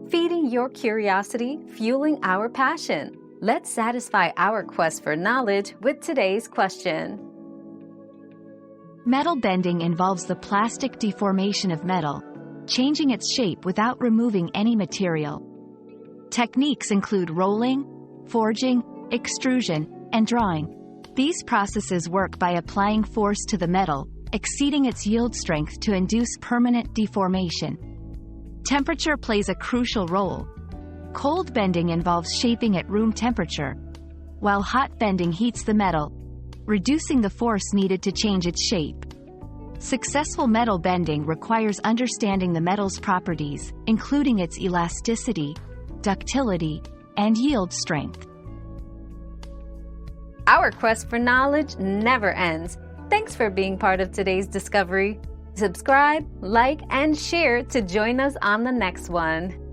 feeding your curiosity, fueling our passion. Let's satisfy our quest for knowledge with today's question. Metal bending involves the plastic deformation of metal, changing its shape without removing any material. Techniques include rolling, forging, extrusion, and drawing. These processes work by applying force to the metal, exceeding its yield strength to induce permanent deformation. Temperature plays a crucial role. Cold bending involves shaping at room temperature, while hot bending heats the metal, reducing the force needed to change its shape. Successful metal bending requires understanding the metal's properties, including its elasticity, ductility, and yield strength. Our quest for knowledge never ends. Thanks for being part of today's discovery. Subscribe, like, and share to join us on the next one.